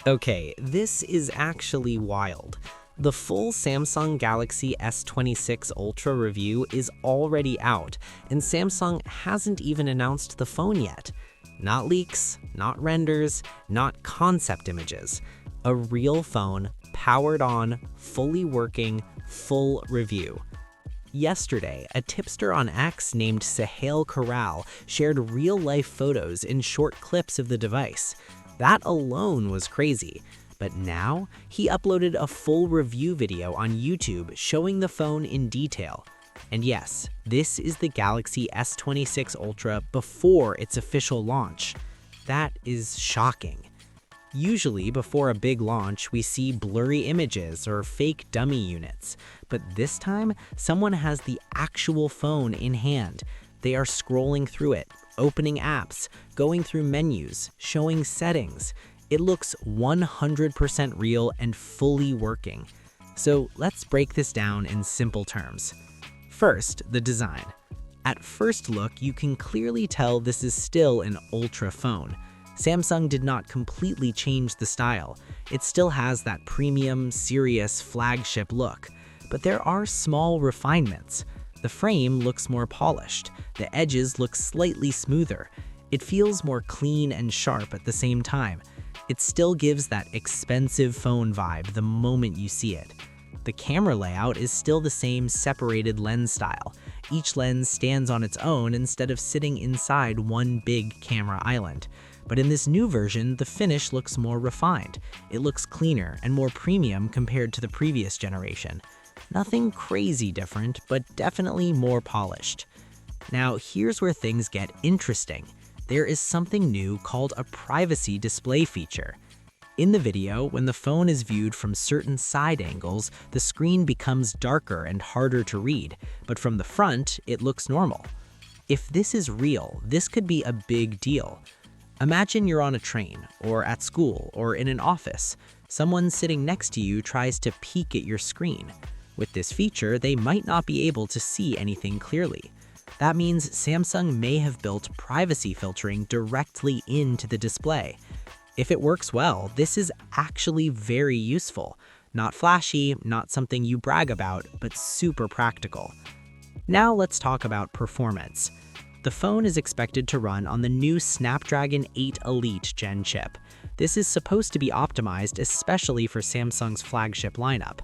Okay, this is actually wild. The full Samsung Galaxy S26 Ultra review is already out, and Samsung hasn't even announced the phone yet. Not leaks, not renders, not concept images. A real phone, powered on, fully working, full review. Yesterday, a tipster on X named Sahel Corral shared real-life photos in short clips of the device. That alone was crazy. But now, he uploaded a full review video on YouTube showing the phone in detail. And yes, this is the Galaxy S26 Ultra before its official launch. That is shocking. Usually, before a big launch, we see blurry images or fake dummy units. But this time, someone has the actual phone in hand. They are scrolling through it, opening apps, going through menus, showing settings. It looks 100% real and fully working. So let's break this down in simple terms. First, the design. At first look, you can clearly tell this is still an Ultra phone. Samsung did not completely change the style. It still has that premium, serious flagship look. But there are small refinements. The frame looks more polished. The edges look slightly smoother. It feels more clean and sharp at the same time. It still gives that expensive phone vibe the moment you see it. The camera layout is still the same separated lens style. Each lens stands on its own instead of sitting inside one big camera island. But in this new version, the finish looks more refined. It looks cleaner and more premium compared to the previous generation. Nothing crazy different, but definitely more polished. Now, here's where things get interesting. There is something new called a privacy display feature. In the video, when the phone is viewed from certain side angles, the screen becomes darker and harder to read, but from the front, it looks normal. If this is real, this could be a big deal. Imagine you're on a train, or at school, or in an office. Someone sitting next to you tries to peek at your screen. With this feature, they might not be able to see anything clearly. That means Samsung may have built privacy filtering directly into the display. If it works well, this is actually very useful. Not flashy, not something you brag about, but super practical. Now let's talk about performance. The phone is expected to run on the new Snapdragon 8 Elite Gen chip. This is supposed to be optimized especially for Samsung's flagship lineup.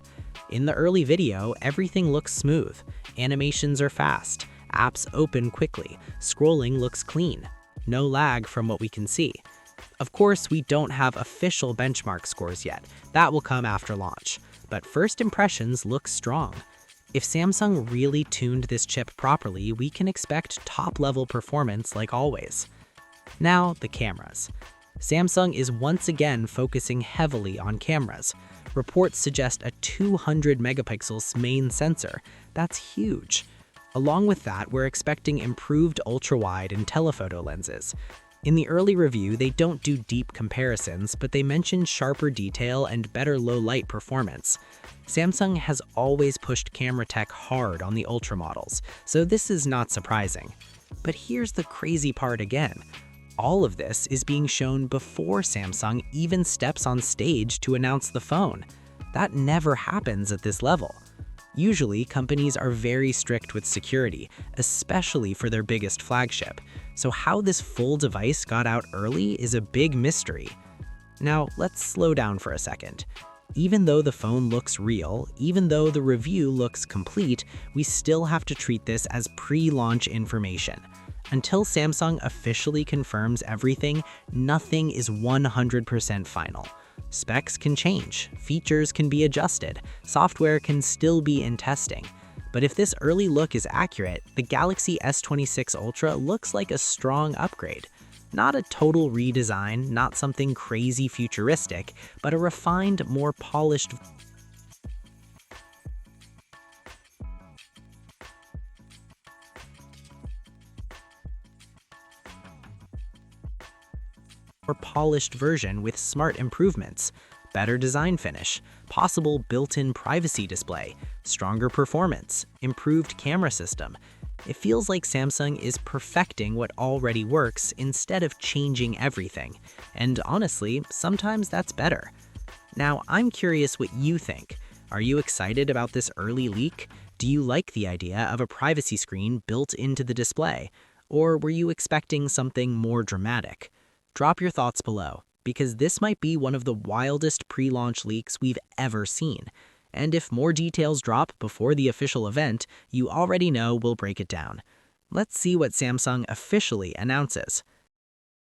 In the early video, everything looks smooth. Animations are fast. Apps open quickly. Scrolling looks clean. No lag from what we can see. Of course, we don't have official benchmark scores yet. That will come after launch. But first impressions look strong. If Samsung really tuned this chip properly, we can expect top-level performance like always. Now, the cameras. Samsung is once again focusing heavily on cameras. Reports suggest a 200 megapixels main sensor. That's huge. Along with that, we're expecting improved ultra-wide and telephoto lenses. In the early review, they don't do deep comparisons, but they mention sharper detail and better low-light performance. Samsung has always pushed camera tech hard on the Ultra models, so this is not surprising. But here's the crazy part again. All of this is being shown before Samsung even steps on stage to announce the phone. That never happens at this level. Usually, companies are very strict with security, especially for their biggest flagship. So how this full device got out early is a big mystery. Now, let's slow down for a second. Even though the phone looks real, even though the review looks complete, we still have to treat this as pre-launch information. Until Samsung officially confirms everything, nothing is 100% final. Specs can change, features can be adjusted, software can still be in testing. But if this early look is accurate, the Galaxy S26 Ultra looks like a strong upgrade. Not a total redesign, not something crazy futuristic, but a refined, more polished version with smart improvements, better design finish, possible built-in privacy display, stronger performance, improved camera system. It feels like Samsung is perfecting what already works instead of changing everything. And honestly, sometimes that's better. Now, I'm curious what you think. Are you excited about this early leak? Do you like the idea of a privacy screen built into the display? Or were you expecting something more dramatic? Drop your thoughts below, because this might be one of the wildest pre-launch leaks we've ever seen. And if more details drop before the official event, you already know we'll break it down. Let's see what Samsung officially announces.